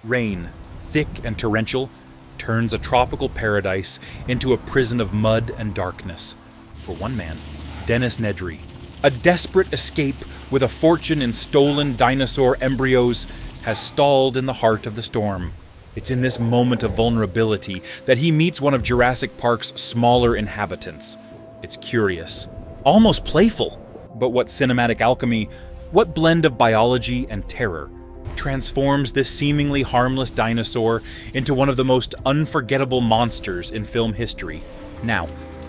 Rain, thick and torrential, turns a tropical paradise into a prison of mud and darkness. For one man, Dennis Nedry, a desperate escape with a fortune in stolen dinosaur embryos, has stalled in the heart of the storm. It's in this moment of vulnerability that he meets one of Jurassic Park's smaller inhabitants. It's curious, almost playful, but what cinematic alchemy, what blend of biology and terror, transforms this seemingly harmless dinosaur into one of the most unforgettable monsters in film history. Now,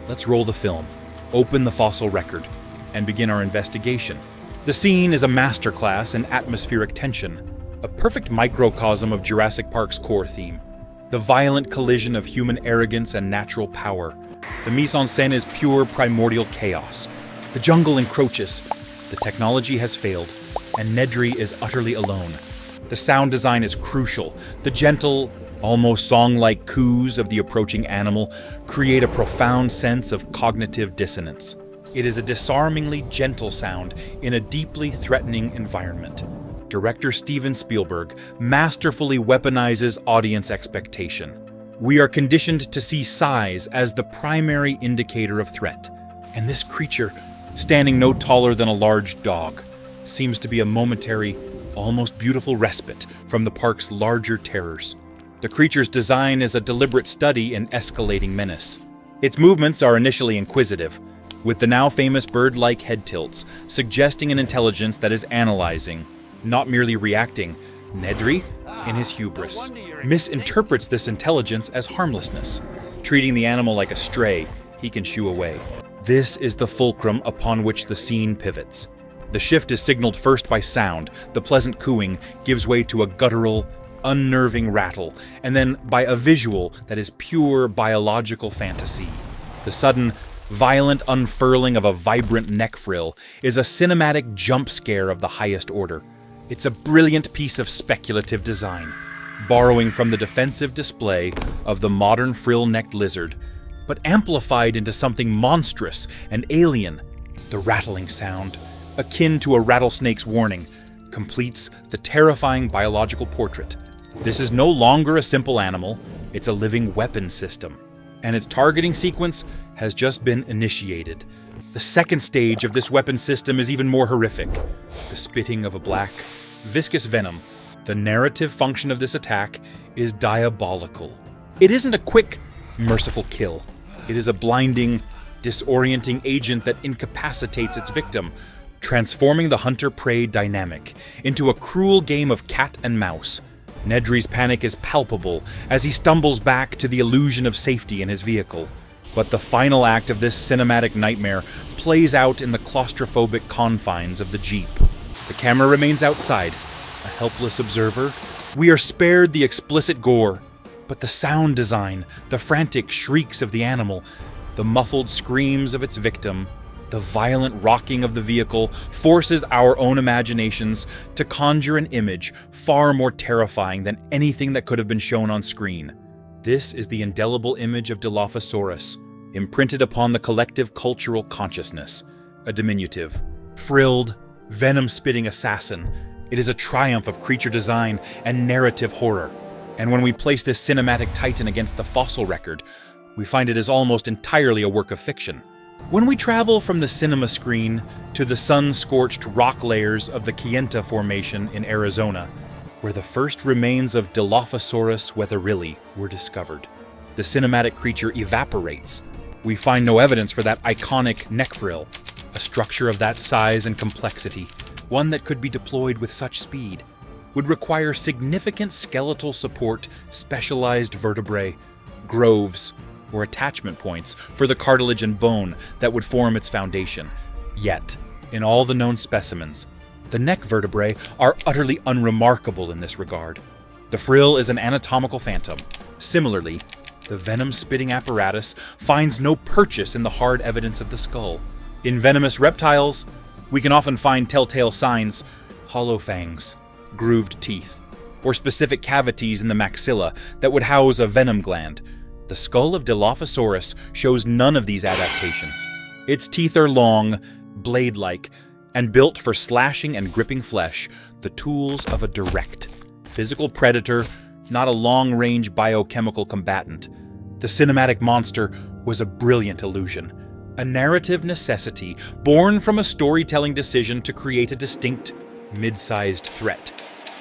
let's roll the film, open the fossil record, and begin our investigation. The scene is a masterclass in atmospheric tension, a perfect microcosm of Jurassic Park's core theme, the violent collision of human arrogance and natural power. The mise-en-scène is pure primordial chaos. The jungle encroaches, the technology has failed, and Nedry is utterly alone. The sound design is crucial. The gentle, almost song-like coos of the approaching animal create a profound sense of cognitive dissonance. It is a disarmingly gentle sound in a deeply threatening environment. Director Steven Spielberg masterfully weaponizes audience expectation. We are conditioned to see size as the primary indicator of threat, and this creature, standing no taller than a large dog, seems to be a momentary, almost beautiful respite from the park's larger terrors. The creature's design is a deliberate study in escalating menace. Its movements are initially inquisitive, with the now famous bird-like head tilts suggesting an intelligence that is analyzing, not merely reacting. Nedry, in his hubris, misinterprets this intelligence as harmlessness, treating the animal like a stray he can shoo away. This is the fulcrum upon which the scene pivots. The shift is signaled first by sound. The pleasant cooing gives way to a guttural, unnerving rattle, and then by a visual that is pure biological fantasy. The sudden, violent unfurling of a vibrant neck frill is a cinematic jump scare of the highest order. It's a brilliant piece of speculative design, borrowing from the defensive display of the modern frill-necked lizard, but amplified into something monstrous and alien. The rattling sound, akin to a rattlesnake's warning, completes the terrifying biological portrait. This is no longer a simple animal, it's a living weapon system, and its targeting sequence has just been initiated. The second stage of this weapon system is even more horrific, the spitting of a black, viscous venom. The narrative function of this attack is diabolical. It isn't a quick, merciful kill. It is a blinding, disorienting agent that incapacitates its victim, transforming the hunter-prey dynamic into a cruel game of cat and mouse. Nedry's panic is palpable as he stumbles back to the illusion of safety in his vehicle. But the final act of this cinematic nightmare plays out in the claustrophobic confines of the Jeep. The camera remains outside, a helpless observer. We are spared the explicit gore, but the sound design, the frantic shrieks of the animal, the muffled screams of its victim, the violent rocking of the vehicle forces our own imaginations to conjure an image far more terrifying than anything that could have been shown on screen. This is the indelible image of Dilophosaurus, imprinted upon the collective cultural consciousness. A diminutive, frilled, venom-spitting assassin. It is a triumph of creature design and narrative horror. And when we place this cinematic titan against the fossil record, we find it is almost entirely a work of fiction. When we travel from the cinema screen to the sun-scorched rock layers of the Kayenta Formation in Arizona, where the first remains of Dilophosaurus weatherilli were discovered, the cinematic creature evaporates. We find no evidence for that iconic neck frill, a structure of that size and complexity, one that could be deployed with such speed, would require significant skeletal support, specialized vertebrae, groves, or attachment points for the cartilage and bone that would form its foundation. Yet, in all the known specimens, the neck vertebrae are utterly unremarkable in this regard. The frill is an anatomical phantom. Similarly, the venom-spitting apparatus finds no purchase in the hard evidence of the skull. In venomous reptiles, we can often find telltale signs, hollow fangs, grooved teeth, or specific cavities in the maxilla that would house a venom gland. The skull of Dilophosaurus shows none of these adaptations. Its teeth are long, blade-like, and built for slashing and gripping flesh, the tools of a direct, physical predator not a long-range biochemical combatant. The cinematic monster was a brilliant illusion, a narrative necessity born from a storytelling decision to create a distinct, mid-sized threat.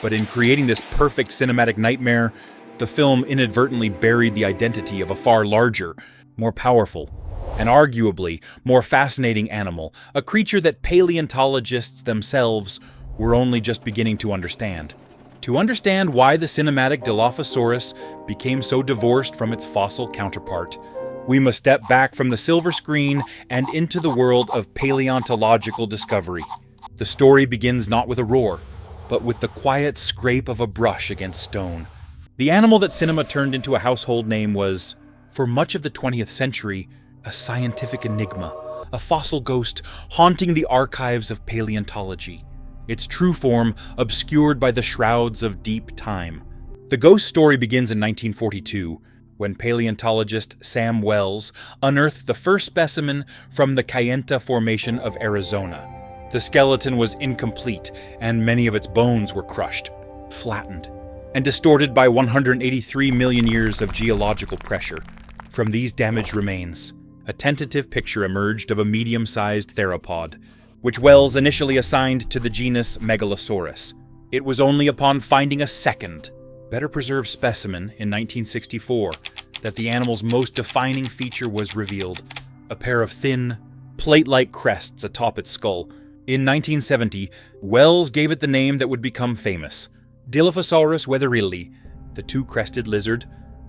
But in creating this perfect cinematic nightmare, the film inadvertently buried the identity of a far larger, more powerful, and arguably more fascinating animal, a creature that paleontologists themselves were only just beginning to understand. To understand why the cinematic Dilophosaurus became so divorced from its fossil counterpart, we must step back from the silver screen and into the world of paleontological discovery. The story begins not with a roar, but with the quiet scrape of a brush against stone. The animal that cinema turned into a household name was, for much of the 20th century, a scientific enigma, a fossil ghost haunting the archives of paleontology, its true form obscured by the shrouds of deep time. The ghost story begins in 1942, when paleontologist Sam Wells unearthed the first specimen from the Kayenta Formation of Arizona. The skeleton was incomplete, and many of its bones were crushed, flattened, and distorted by 183 million years of geological pressure. From these damaged remains, a tentative picture emerged of a medium-sized theropod, which Wells initially assigned to the genus Megalosaurus. It was only upon finding a second, better-preserved specimen in 1964 that the animal's most defining feature was revealed: a pair of thin, plate-like crests atop its skull. In 1970, Wells gave it the name that would become famous: Dilophosaurus weatherilli, the two-crested lizard.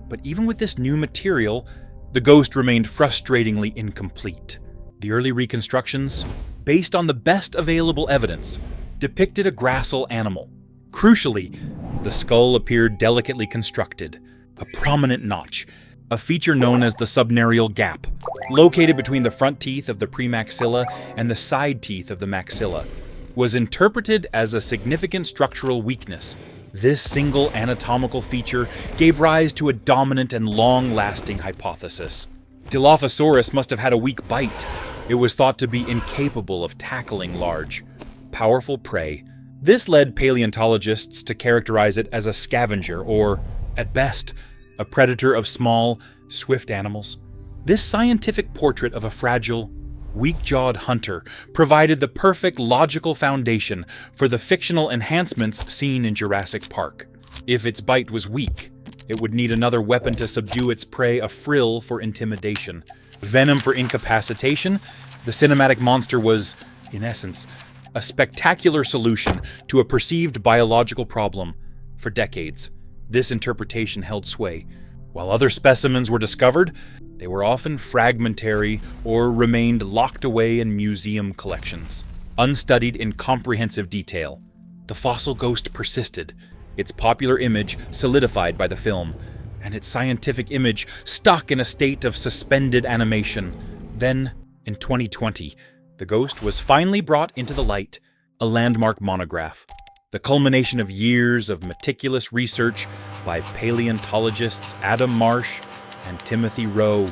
But even with this new material, the ghost remained frustratingly incomplete. The early reconstructions, based on the best available evidence, depicted a gracile animal. Crucially, the skull appeared delicately constructed, a prominent notch, a feature known as the subnarial gap, located between the front teeth of the premaxilla and the side teeth of the maxilla, was interpreted as a significant structural weakness. This single anatomical feature gave rise to a dominant and long-lasting hypothesis. Dilophosaurus must have had a weak bite. It was thought to be incapable of tackling large, powerful prey. This led paleontologists to characterize it as a scavenger, or, at best, a predator of small, swift animals. This scientific portrait of a fragile, weak-jawed hunter provided the perfect logical foundation for the fictional enhancements seen in Jurassic Park. If its bite was weak, it would need another weapon to subdue its prey: a frill for intimidation, venom for incapacitation. The cinematic monster was, in essence, a spectacular solution to a perceived biological problem. For decades, this interpretation held sway. While other specimens were discovered, they were often fragmentary or remained locked away in museum collections, unstudied in comprehensive detail. The fossil ghost persisted, its popular image solidified by the film, and its scientific image stuck in a state of suspended animation. Then, in 2020, the ghost was finally brought into the light, a landmark monograph. The culmination of years of meticulous research by paleontologists Adam Marsh and Timothy Rowe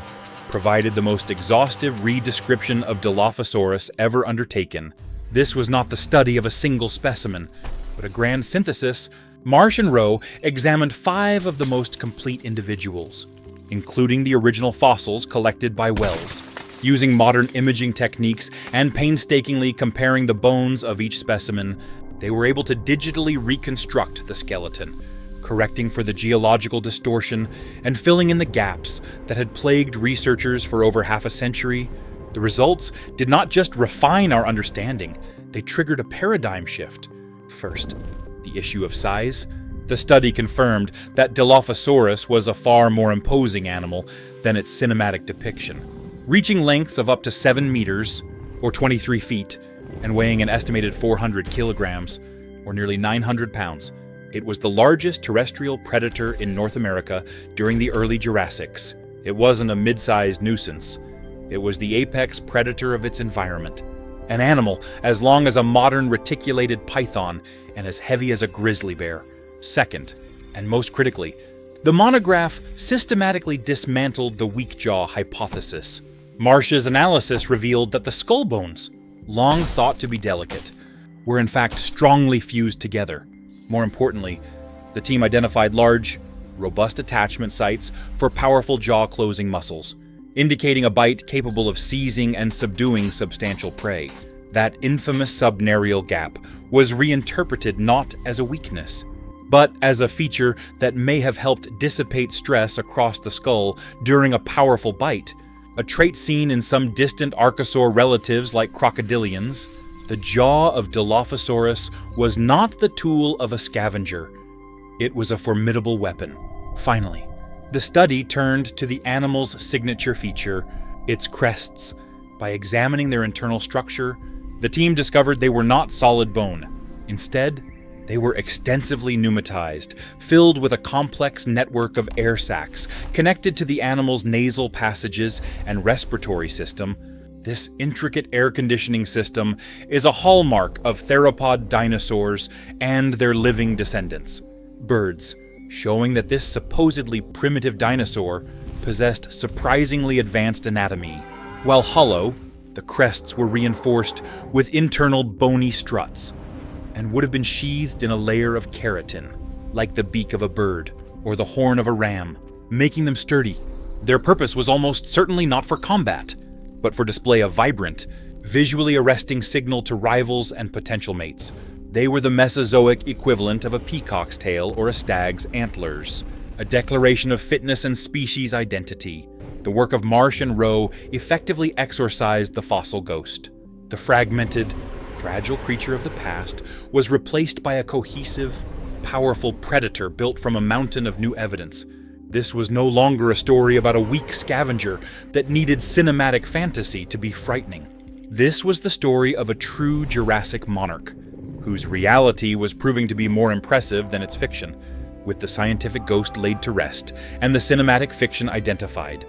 provided the most exhaustive re-description of Dilophosaurus ever undertaken. This was not the study of a single specimen, but a grand synthesis. Marsh and Rowe examined 5 of the most complete individuals, including the original fossils collected by Wells. Using modern imaging techniques and painstakingly comparing the bones of each specimen, they were able to digitally reconstruct the skeleton, correcting for the geological distortion and filling in the gaps that had plagued researchers for over half a century. The results did not just refine our understanding, they triggered a paradigm shift. First, the issue of size. The study confirmed that Dilophosaurus was a far more imposing animal than its cinematic depiction, reaching lengths of up to 7 meters, or 23 feet, and weighing an estimated 400 kilograms, or nearly 900 pounds. It was the largest terrestrial predator in North America during the early Jurassics. It wasn't a mid-sized nuisance. It was the apex predator of its environment. An animal as long as a modern reticulated python and as heavy as a grizzly bear. Second, and most critically, the monograph systematically dismantled the weak jaw hypothesis. Marsh's analysis revealed that the skull bones, long thought to be delicate, were in fact strongly fused together. More importantly, the team identified large, robust attachment sites for powerful jaw-closing muscles, indicating a bite capable of seizing and subduing substantial prey. That infamous subnarial gap was reinterpreted not as a weakness, but as a feature that may have helped dissipate stress across the skull during a powerful bite, a trait seen in some distant archosaur relatives like crocodilians. The jaw of Dilophosaurus was not the tool of a scavenger. It was a formidable weapon. Finally, the study turned to the animal's signature feature, its crests. By examining their internal structure, the team discovered they were not solid bone. Instead, they were extensively pneumatized, filled with a complex network of air sacs connected to the animal's nasal passages and respiratory system. This intricate air conditioning system is a hallmark of theropod dinosaurs and their living descendants, birds, showing that this supposedly primitive dinosaur possessed surprisingly advanced anatomy. While hollow, the crests were reinforced with internal bony struts and would have been sheathed in a layer of keratin, like the beak of a bird or the horn of a ram, making them sturdy. Their purpose was almost certainly not for combat, but for display of vibrant, visually arresting signal to rivals and potential mates. They were the Mesozoic equivalent of a peacock's tail or a stag's antlers, a declaration of fitness and species identity. The work of Marsh and Rowe effectively exorcised the fossil ghost. The fragmented, fragile creature of the past was replaced by a cohesive, powerful predator built from a mountain of new evidence. This was no longer a story about a weak scavenger that needed cinematic fantasy to be frightening. This was the story of a true Jurassic monarch, whose reality was proving to be more impressive than its fiction. With the scientific ghost laid to rest and the cinematic fiction identified,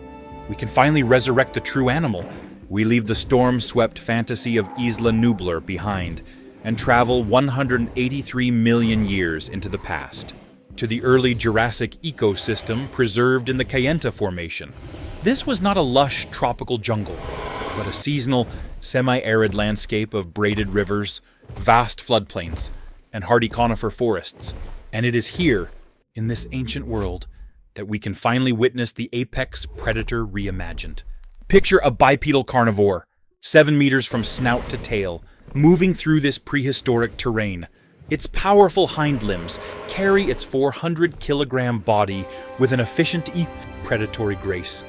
we can finally resurrect the true animal. We leave the storm-swept fantasy of Isla Nublar behind and travel 183 million years into the past, to the early Jurassic ecosystem preserved in the Kayenta Formation. This was not a lush tropical jungle, but a seasonal, semi-arid landscape of braided rivers, vast floodplains, and hardy conifer forests. And it is here, in this ancient world, that we can finally witness the apex predator reimagined. Picture a bipedal carnivore, 7 meters from snout to tail, moving through this prehistoric terrain. Its powerful hind limbs carry its 400-kilogram body with an efficient predatory grace.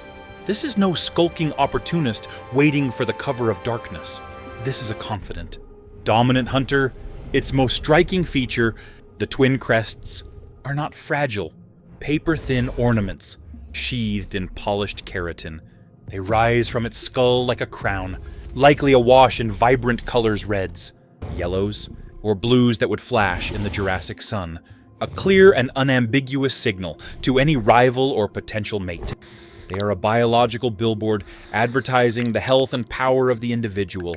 This is no skulking opportunist waiting for the cover of darkness. This is a confident, dominant hunter. Its most striking feature, the twin crests, are not fragile, paper-thin ornaments, sheathed in polished keratin. They rise from its skull like a crown, likely awash in vibrant colors: reds, yellows, or blues that would flash in the Jurassic sun. A clear and unambiguous signal to any rival or potential mate. They are a biological billboard advertising the health and power of the individual.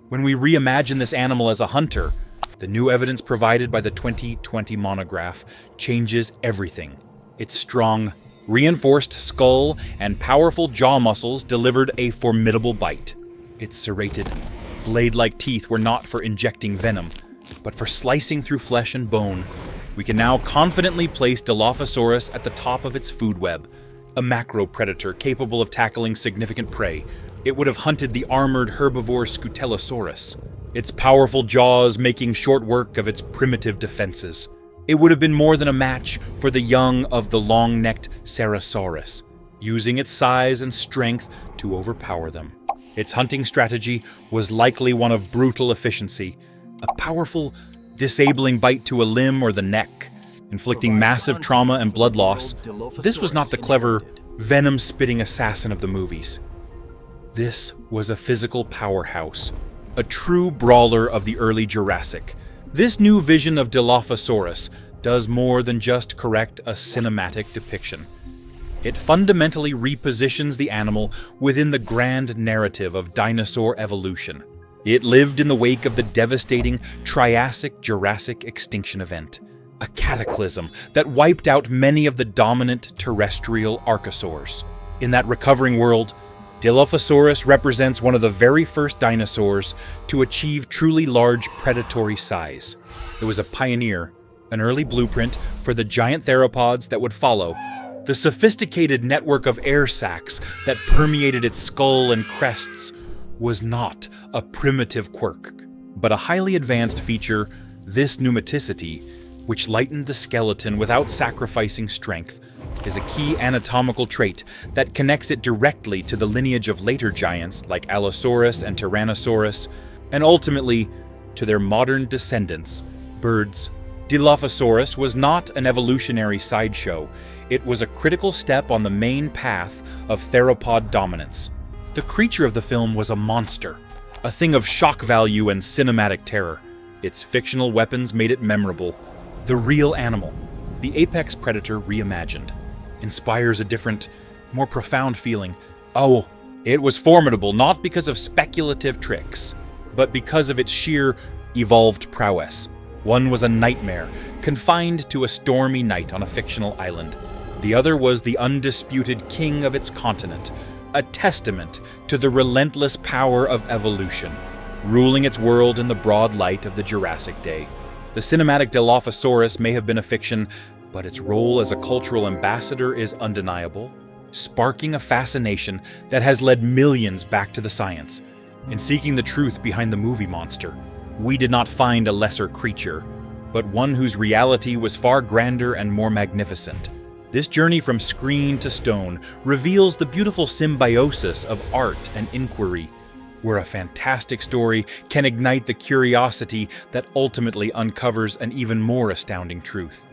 When we reimagine this animal as a hunter, the new evidence provided by the 2020 monograph changes everything. Its strong, reinforced skull and powerful jaw muscles delivered a formidable bite. Its serrated, blade-like teeth were not for injecting venom, but for slicing through flesh and bone. We can now confidently place Dilophosaurus at the top of its food web, a macro predator capable of tackling significant prey. It would have hunted the armored herbivore Scutellosaurus, its powerful jaws making short work of its primitive defenses. It would have been more than a match for the young of the long-necked Ceratosaurus, using its size and strength to overpower them. Its hunting strategy was likely one of brutal efficiency, a powerful, disabling bite to a limb or the neck, inflicting massive trauma and blood loss. This was not the clever, venom-spitting assassin of the movies. This was a physical powerhouse, a true brawler of the early Jurassic. This new vision of Dilophosaurus does more than just correct a cinematic depiction. It fundamentally repositions the animal within the grand narrative of dinosaur evolution. It lived in the wake of the devastating Triassic-Jurassic extinction event, a cataclysm that wiped out many of the dominant terrestrial archosaurs. In that recovering world, Dilophosaurus represents one of the very first dinosaurs to achieve truly large predatory size. It was a pioneer, an early blueprint for the giant theropods that would follow. The sophisticated network of air sacs that permeated its skull and crests was not a primitive quirk, but a highly advanced feature. This pneumaticity, which lightened the skeleton without sacrificing strength, is a key anatomical trait that connects it directly to the lineage of later giants like Allosaurus and Tyrannosaurus, and ultimately to their modern descendants, birds. Dilophosaurus was not an evolutionary sideshow. It was a critical step on the main path of theropod dominance. The creature of the film was a monster, a thing of shock value and cinematic terror. Its fictional weapons made it memorable. The real animal, the apex predator reimagined, inspires a different, more profound feeling. Oh, it was formidable not because of speculative tricks, but because of its sheer, evolved prowess. One was a nightmare, confined to a stormy night on a fictional island. The other was the undisputed king of its continent, a testament to the relentless power of evolution, ruling its world in the broad light of the Jurassic Day. The cinematic Dilophosaurus may have been a fiction, but its role as a cultural ambassador is undeniable, sparking a fascination that has led millions back to the science. In seeking the truth behind the movie monster, we did not find a lesser creature, but one whose reality was far grander and more magnificent. This journey from screen to stone reveals the beautiful symbiosis of art and inquiry, where a fantastic story can ignite the curiosity that ultimately uncovers an even more astounding truth.